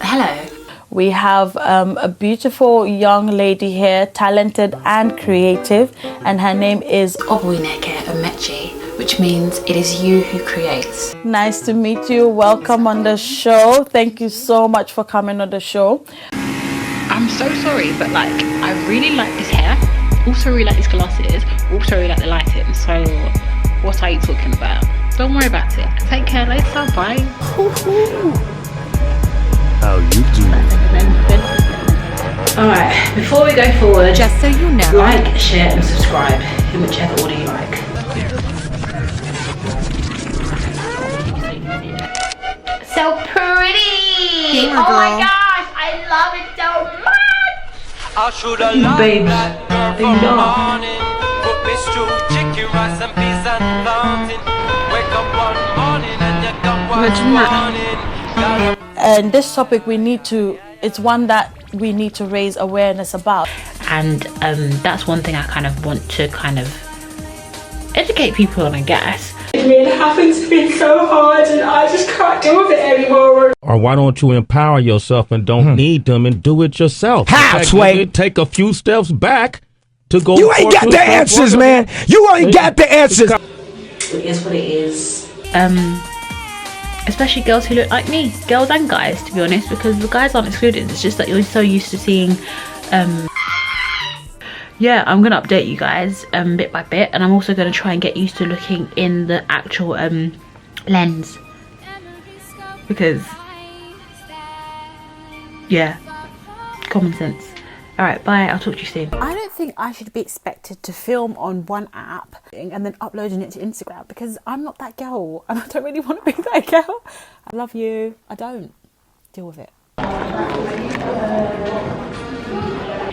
Hello. We have a beautiful young lady here, talented and creative, and her name is Obwineke Omechi, which means it is you who creates. Nice to meet you. Welcome on the show. Thank you so much for coming on the show. I'm so sorry, but like, I really like this hair. Also really like these glasses. Also really like the lighting. So, what are you talking about? Don't worry about it. Take care later. Bye. How you doing? Alright, before we go forward, Just so you know, like, share and subscribe in whichever order you like. So pretty! Gamer Oh my girl. gosh, I love it so much! I should have loved Babes, that girl you from know. morning. Put me stew, chicken rice and peas and plantain. Wake up one morning and you got what's Imagine that. morning. And this topic it's one that we need to raise awareness about. And that's one thing I kind of want to educate people on, I guess. It happens to be so hard and I just can't deal with it anymore. Or why don't you empower yourself and don't need them and do it yourself? How, In fact, Sway? you take a few steps back to go. You ain't got the answers, man. You ain't got the answers. It is what it is. Especially girls who look like me, girls and guys, to be honest, because the guys aren't excluded. It's just that you're so used to seeing yeah, I'm gonna update you guys bit by bit, and I'm also gonna try and get used to looking in the actual lens, because yeah, common sense. All right, bye, I'll talk to you soon. I don't think I should be expected to film on one app and then uploading it to Instagram, because I'm not that girl and I don't really want to be that girl. I love you. I don't. Deal with it.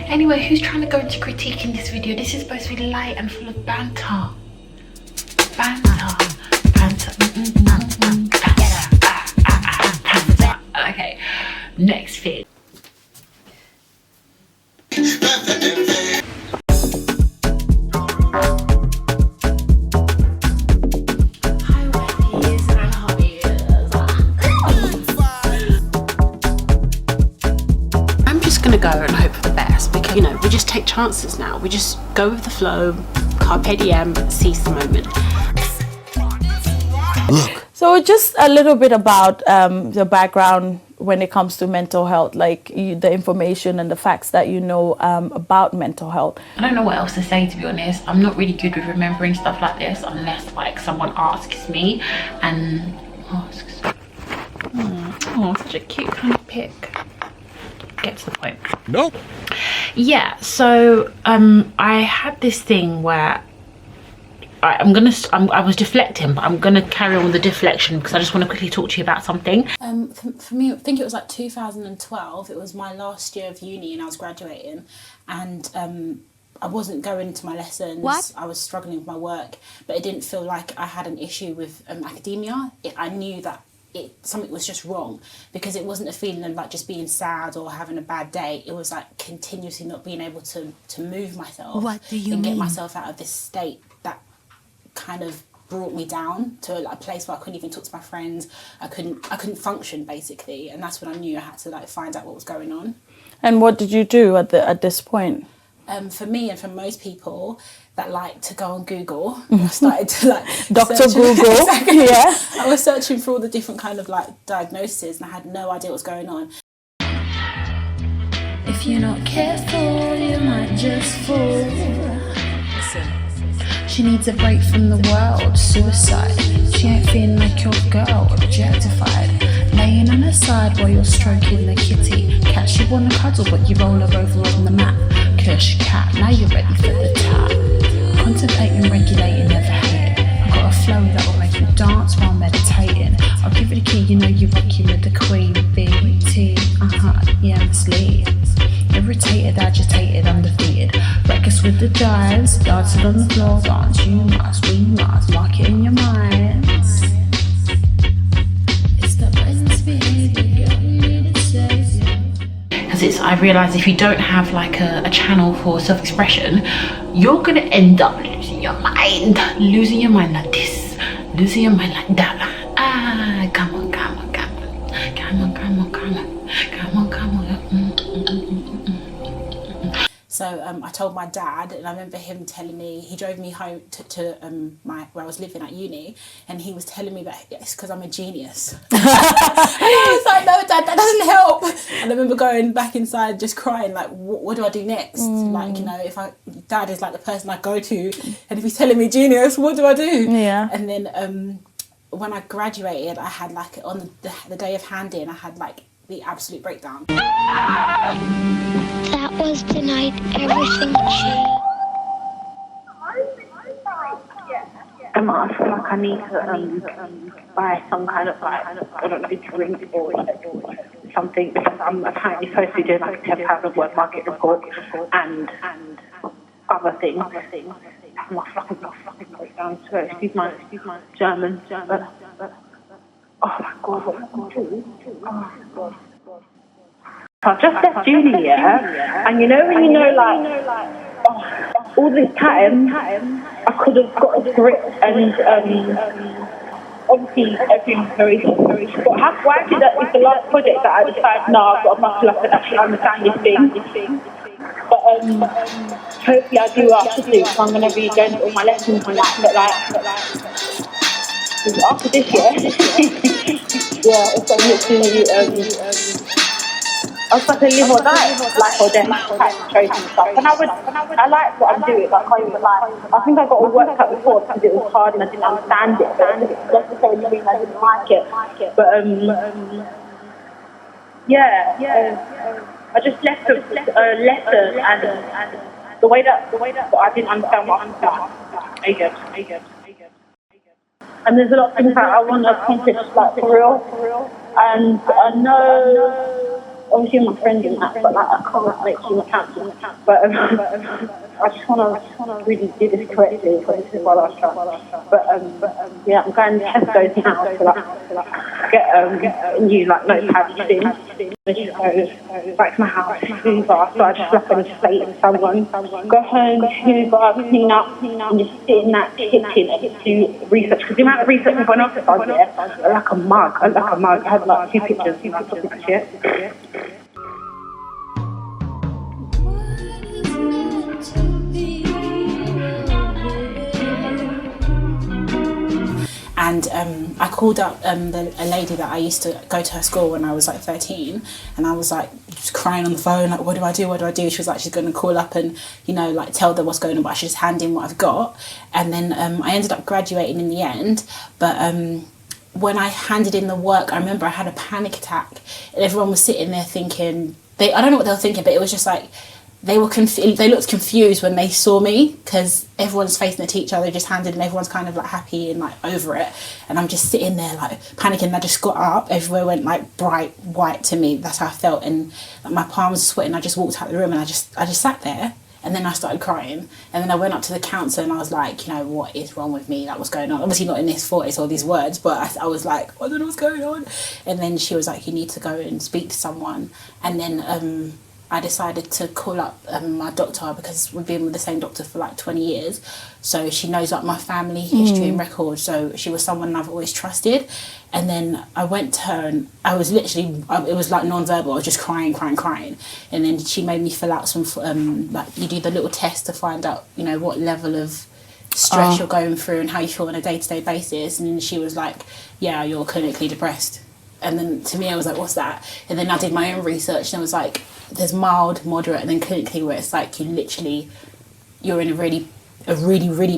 Anyway, who's trying to go into critique in this video? This is supposed to be light and full of banter. Banter. Okay, next thing. I'm just gonna go and hope for the best, because, you know, we just take chances now. We just go with the flow, carpe diem, seize the moment. So just a little bit about the background when it comes to mental health, like the information and the facts that you know about mental health. I don't know what else to say, to be honest. I'm not really good with remembering stuff like this unless like someone asks me and asks. Oh, such a cute kind of pic. Get to the point. Nope. Yeah, so I had this thing where I was deflecting, but I'm gonna carry on with the deflection because I just want to quickly talk to you about something. For me, I think it was like 2012. It was my last year of uni and I was graduating, and I wasn't going to my lessons. What? I was struggling with my work, but it didn't feel like I had an issue with academia. I knew that something was just wrong, because it wasn't a feeling of like just being sad or having a bad day. It was like continuously not being able to move myself. What do you and get mean? myself out of this state that kind of brought me down to a place where I couldn't even talk to my friends. I couldn't function, basically, and that's when I knew I had to like find out what was going on. And what did you do at this point? For me and for most people that like to go on Google, I started to like Dr. search- Google. Exactly. Yeah. I was searching for all the different kind of like diagnoses, and I had no idea what was going on. If you're not careful, you might just fall. She needs a break from the world, suicide. She ain't feeling like your girl, objectified. Laying on her side while you're stroking the kitty. Cat, she wanna cuddle, but you roll her over on the mat. Curse your cat, now you're ready for the tap. Contemplating, regulating, never hating. I've got a flow that will make you dance while meditating. I'll give it a key, you know you're rocking with the queen. BT, yeah, mislead. Irritated, agitated, undefeated. Reckless with the dives, dancing on the floor, dance you must, we must, mark it in your minds. It's the presence behavior, girl, you need a savior. Because I realise if you don't have like a channel for self-expression, you're gonna end up losing your mind like this, losing your mind like that. Come on. So I told my dad, and I remember him telling me, he drove me home to where I was living at uni, and he was telling me that it's because I'm a genius. And I was like, no, Dad, that doesn't help. And I remember going back inside just crying, like, what do I do next? Like, you know, Dad is like the person I go to, and if he's telling me genius, what do I do? Yeah. And then when I graduated, I had like, on the day of hand-in, I had like the absolute breakdown. That was the night everything changed. I feel like I need to buy some kind of like, I don't know, drink or something, because I'm apparently supposed to be doing like a £10 word market report and other things. I'm not fucking breakdown. So excuse my German, but oh my God, what am I going to do? Oh my God. I've just left uni, yeah, and you know when you know like, all this time I could have got a grip and obviously everything's very but why did that with the last project that I decided no, I've got to buckle up and actually understand this thing. But hopefully I do what I should do, so I'm going to be going to all my lessons on that, but like after this year yeah, it's literally I was like a live or die, life or death situation and stuff. And I liked what I'm doing, like I can't even lie. I think I got all worked out before because it was hard and I didn't understand it, but it doesn't necessarily mean I didn't like it. But I just left a letter and the way that I didn't understand what I'm saying. And there's a lot of things that I want to accomplish, like for real. And I know. Obviously my friend in that, but like I can't make too much happen. But I just want to really do this correctly, because this is my last try. But yeah, I'm going to Tesco's now to like get a new like notepad thing. I just go back to my house, Hoover, so I just like on a slate and someone. Go home, Hoover, clean up, and just sit in that kitchen and do research. Because the amount of research everyone else does there, like a mug. I had like 2 pictures and I took a shit. And I called up a lady that I used to go to her school when I was like 13, and I was like just crying on the phone, like what do I do? She was like, she's going to call up and, you know, like tell them what's going on, but I should just hand in what I've got. And then I ended up graduating in the end, but when I handed in the work, I remember I had a panic attack, and everyone was sitting there thinking, I don't know what they were thinking, but it was just like, they looked confused when they saw me, because everyone's facing the teacher, they just handed and everyone's kind of like happy and like over it, and I'm just sitting there like panicking. And I just got up, everywhere went like bright white to me, that's how I felt, and like, my palms were sweating. I just walked out the room and I just sat there, and then I started crying, and then I went up to the counsellor and I was like, you know, what is wrong with me, like what's going on? Obviously not in this voice or these words, but I was like, I don't know what's going on. And then she was like, you need to go and speak to someone. And then I decided to call up my doctor, because we've been with the same doctor for like 20 years. So she knows like my family history and record. So she was someone I've always trusted. And then I went to her and I was literally, it was like non-verbal. I was just crying. And then she made me fill out some, like you do the little test to find out, you know, what level of stress you're going through and how you feel on a day-to-day basis. And then she was like, yeah, you're clinically depressed. And then to me, I was like, what's that? And then I did my own research and I was like, there's mild, moderate, and then clinically, where it's like you're in a really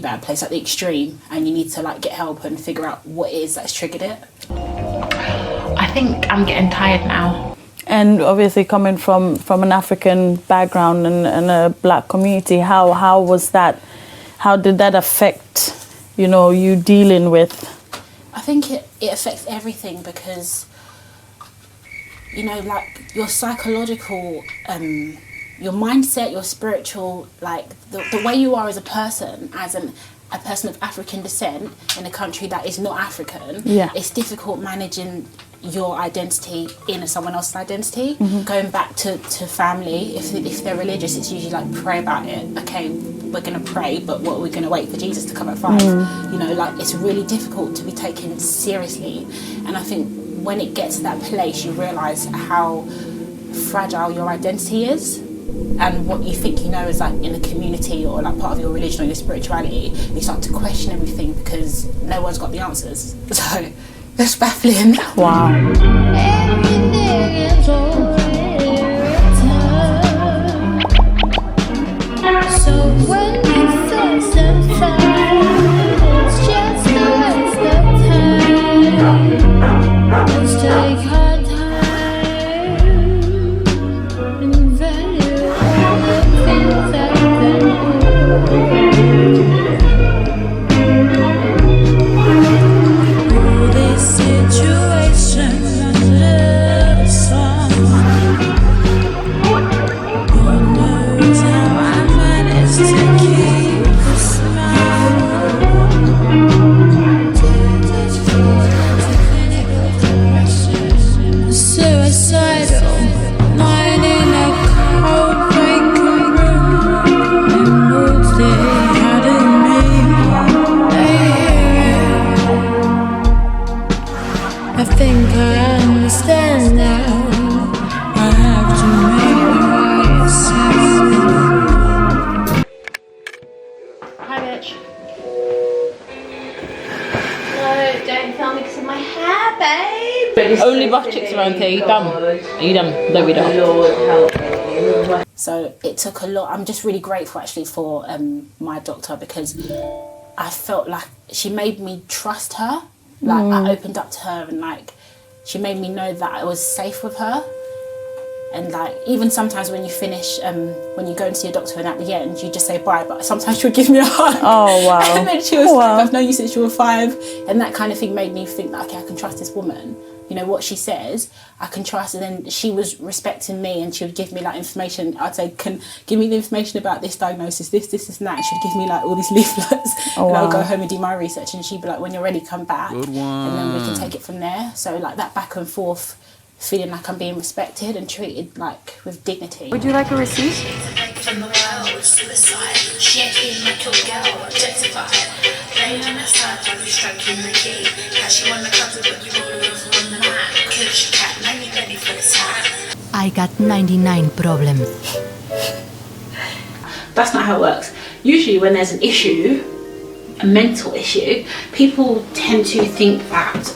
bad place, like the extreme, and you need to like get help and figure out what it is that's triggered it. I think I'm getting tired now. And obviously coming from an African background and a black community, how was that? How did that affect, you know, you dealing with? I think it affects everything, because you know, like your psychological, your mindset, your spiritual, like the way you are as a person, as a person of African descent in a country that is not African, it's difficult managing your identity in someone else's identity. Going back to family, if they're religious, it's usually like, pray about it. Okay, we're going to pray, but what, we're going to wait for Jesus to come at 5? You know, like it's really difficult to be taken seriously. And I think when it gets to that place, you realise how fragile your identity is, and what you think you know is like in a community or like part of your religion or your spirituality. You start to question everything because no one's got the answers. So it's baffling. Wow. So when you first and find, it's just a waste of time. Let's take our time and value all the things that can all these situations under the sun. God knows how I managed to keep a smile. Suicidal, lying in a cold vacant room, and moods they had in me. I think I understand now. I have to make my Hi, bitch. No, don't film me because of my hair, babe. Only buff chicks around here. You done? Are you done? No, we don't. So it took a lot. I'm just really grateful actually for my doctor, because I felt like she made me trust her. Like I opened up to her, and like she made me know that I was safe with her. And like even sometimes when you finish, when you go and see a doctor and at the end you just say bye, but sometimes she would give me a hug. Oh wow. And then she was like, I've known you since you were 5, and that kind of thing made me think that okay, I can trust this woman. You know what she says, I can trust. And then she was respecting me, and she would give me like information. I'd say, can give me the information about this diagnosis, this and that. And she'd give me like all these leaflets, and I'll go home and do my research. And she'd be like, when you're ready, come back. Good one. And then we can take it from there. So like that back and forth, feeling like I'm being respected and treated like with dignity. Would you like a receipt? from the world, suicide. She ain't feeling like your girl, objectified. Laying on her side while you stroking the key. How she wanna cuddle but you roll her over on the mat. Cause she cat, now you ready for the time. I got 99 problems. That's not how it works. Usually when there's an issue, a mental issue, people tend to think that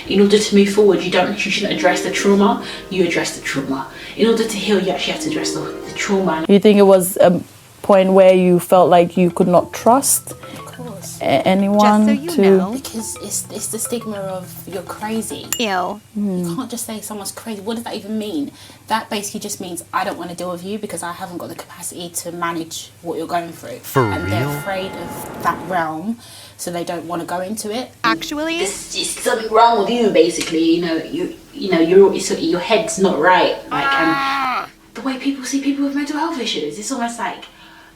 in order to move forward you shouldn't address the trauma. You address the trauma. In order to heal, you actually have to address the trauma. You think it was a point where you felt like you could not trust anyone? Just so you know. Because it's the stigma of you're crazy. Ew. You can't just say someone's crazy. What does that even mean? That basically just means I don't want to deal with you because I haven't got the capacity to manage what you're going through. And they're afraid of that realm, so they don't want to go into it. Actually, there's something wrong with you, basically. Your head's not right. Like, and the way people see people with mental health issues, it's almost like,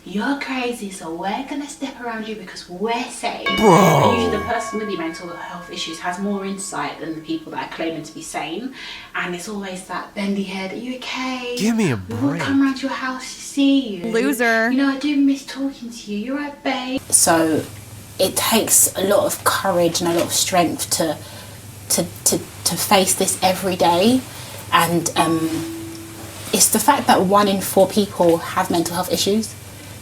you're crazy, so we're gonna step around you because we're safe. And usually the person with the mental health issues has more insight than the people that are claiming to be sane. And it's always that bendy head, are you okay? Give me a We will come around to your house to see you. Loser. You know, I do miss talking to you. You're right, babe. So it takes a lot of courage and a lot of strength to face this every day. And it's the fact that 1 in 4 people have mental health issues.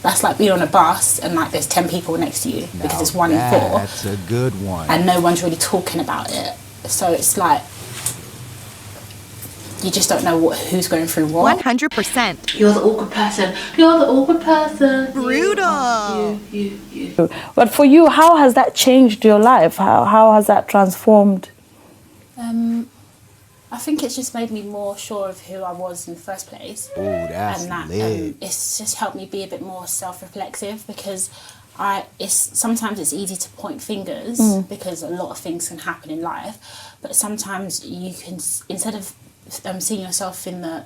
That's like being on a bus and like there's 10 people next to you because it's 1 in 4. That's a good one. And no one's really talking about it. So it's like you just don't know who's going through what. 100%. You're the awkward person. You're the awkward person. Brutal. You. But for you, how has that changed your life? How has that transformed? I think it's just made me more sure of who I was in the first place. Oh, that's and that lit. It's just helped me be a bit more self-reflexive because sometimes it's easy to point fingers because a lot of things can happen in life, but sometimes you can, instead of seeing yourself in the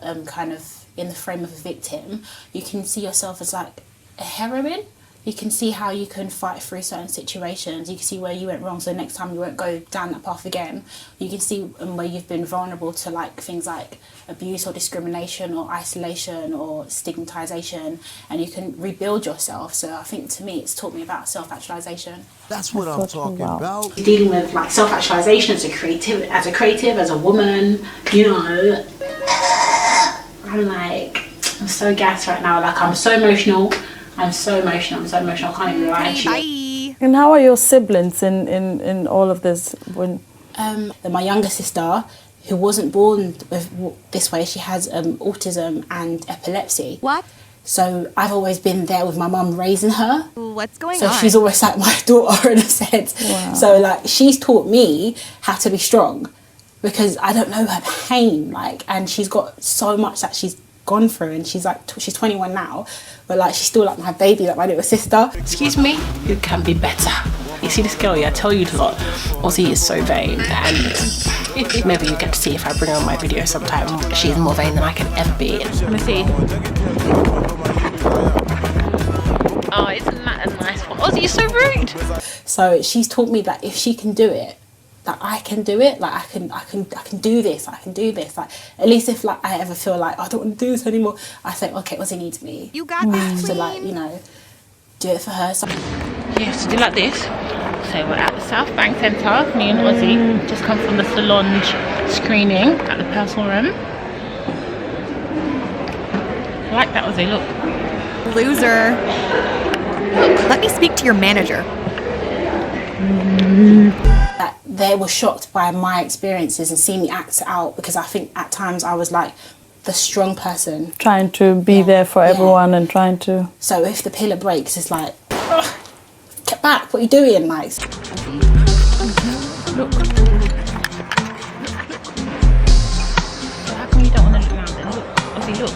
in the frame of a victim, you can see yourself as like a heroine. You can see how you can fight through certain situations. You can see where you went wrong, so next time you won't go down that path again. You can see where you've been vulnerable to like things like abuse or discrimination or isolation or stigmatization, and you can rebuild yourself. So I think to me it's taught me about self-actualization. That's what I'm talking about. You're dealing with like self-actualization as a creative, as a woman, you know. I'm so gassed right now. Like, I'm so emotional. I'm so emotional. I can't even lie to you. And how are your siblings in all of this? When My younger sister, who wasn't born with this way, she has autism and epilepsy. What? So I've always been there with my mum raising her. What's going So on? she's always like my daughter in a sense. Wow. So like she's taught me how to be strong because I don't know her pain, like, and she's got so much that she's gone through, and she's like she's 21 now, but like she's still like my baby, like my little sister. Excuse me, you can be better. You see this girl, yeah, I tell you a lot. Ozzy is so vain, and maybe you get to see if I bring her on my video sometime. She's more vain than I can ever be. Let me see. Oh, isn't that a nice one? Ozzy, you're so rude. So she's taught me that if she can do it, that I can do it. Like I can do this. I can do this. Like at least if like I ever feel like I don't want to do this anymore, I think, okay, Ozzy needs me. You got this. So like, you know, do it for her. So Yes, to do like this. So we're at the South Bank Centre, me and Ozzy. Just come from the Solange screening at the personal room. I like that, Ozzy, look. Loser. Let me speak to your manager. that they were shocked by my experiences and seeing me act out, because I think at times I was like the strong person. Trying to be there for everyone and trying to... So if the pillar breaks, it's like, get back, what are you doing? Like, Look. So how come you don't want to look around then? Look, Ozzy, look.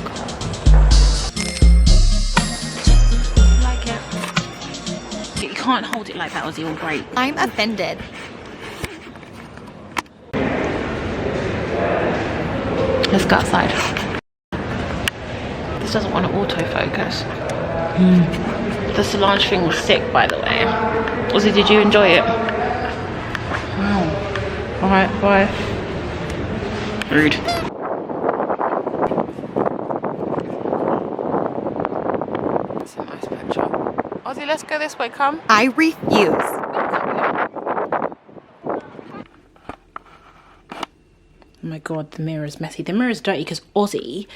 Like it. You can't hold it like that, Ozzy, will break. I'm offended. Let's go outside. This doesn't want to autofocus. The Solange thing was sick, by the way. Ozzy, did you enjoy it? Wow. Alright, bye. Rude. It's a nice picture. Ozzy, let's go this way, come. I refuse. oh my god, the mirror's messy. The mirror's dirty because Ozzy,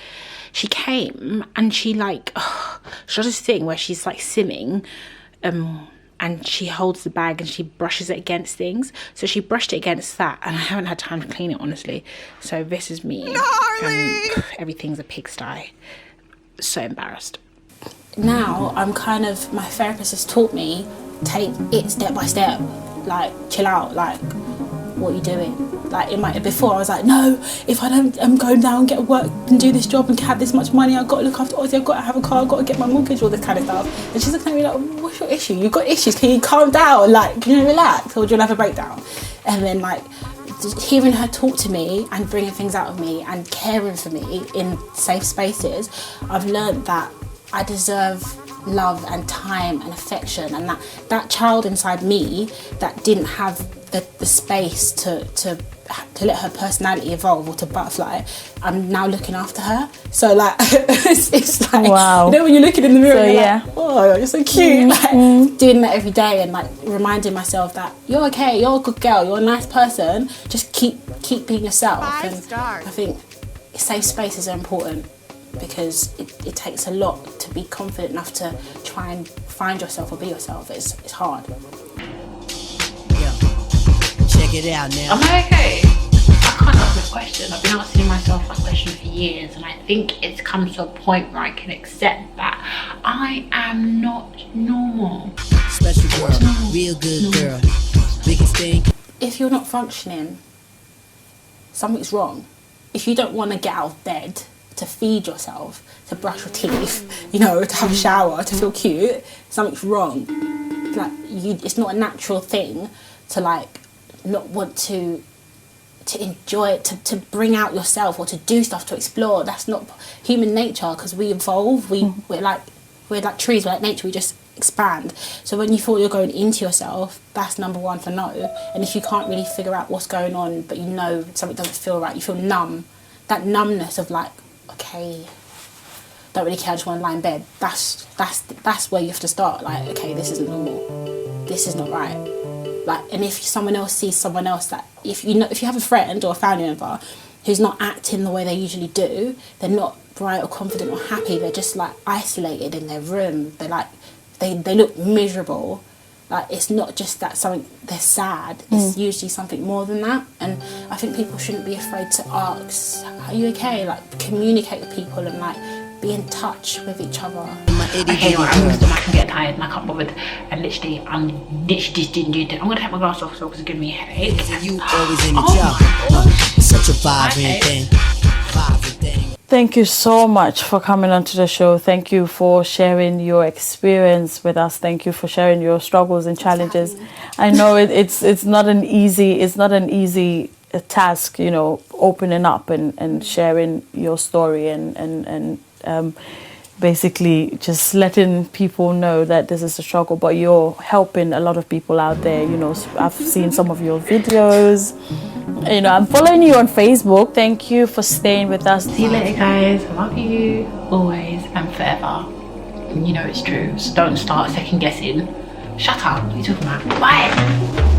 she came and she like, she does this thing where she's like simming, and she holds the bag and she brushes it against things. So she brushed it against that, and I haven't had time to clean it, honestly. So this is me. Everything's a pigsty. So embarrassed. Now I'm kind of, my therapist has taught me, take it step by step. Like, chill out, like, what are you doing? Like before I was like, no, if I don't go down, get work and do this job and have this much money, I've got to look after Ozzy, I've got to have a car, I've got to get my mortgage, all this kind of stuff. And she's looking at me like, what's your issue? You've got issues, can you calm down? Like, can you relax, or do you want to have a breakdown? And then like, just hearing her talk to me and bringing things out of me and caring for me in safe spaces, I've learned that I deserve love and time and affection, and that child inside me that didn't have the space to let her personality evolve or to butterfly, I'm now looking after her. So like it's like, wow. You know, when you're looking in the mirror, So, you're yeah. like, oh, you're so cute. Like, doing that every day and like reminding myself that you're okay, you're a good girl, you're a nice person, just keep being yourself. 5 and stars. I think safe spaces are important, because it takes a lot to be confident enough to try and find yourself or be yourself. It's hard. Check it out now. Am I okay? I can't ask this question. I've been asking myself that question for years, and I think it's come to a point where I can accept that I am not normal. Special girl, real good girl. Biggest thing. If you're not functioning, something's wrong. If you don't want to get out of bed to feed yourself, to brush your teeth, you know, to have a shower, to feel cute, something's wrong. Like, it's not a natural thing to like not want to enjoy it, to bring out yourself or to do stuff, to explore. That's not human nature, because we evolve. We're like trees, we're like nature, we just expand. So when you feel you're going into yourself, that's number one for no. And if you can't really figure out what's going on, but you know something doesn't feel right, you feel numb, that numbness of like, okay, don't really care, I just want to lie in bed, that's where you have to start. Like, okay, this isn't normal, this is not right. Like, and if someone else sees someone else, that if you have a friend or a family member who's not acting the way they usually do. They're not bright or confident or happy. They're just like isolated in their room. They're like, they look miserable. Like, it's not just that something, they're sad. It's usually something more than that. And I think people shouldn't be afraid to ask, are you okay? Like, communicate with people and like be in touch with each other. Okay, well, I'm gonna I can get tired and I can't bother. And literally, I'm literally just didn't do it. I'm gonna take my glass off so it's giving me a headache. You always in the job. It's such a vibrant thing. Thank you so much for coming onto the show. Thank you for sharing your experience with us. Thank you for sharing your struggles and challenges. I know it's not an easy task, you know, opening up and sharing your story and basically just letting people know that this is a struggle, but you're helping a lot of people out there. You know, I've seen some of your videos. You know, I'm following you on Facebook. Thank you for staying with us. See you later, guys. I love you always and forever. You know it's true, so don't start second guessing. Shut up. What are you talking about? Bye.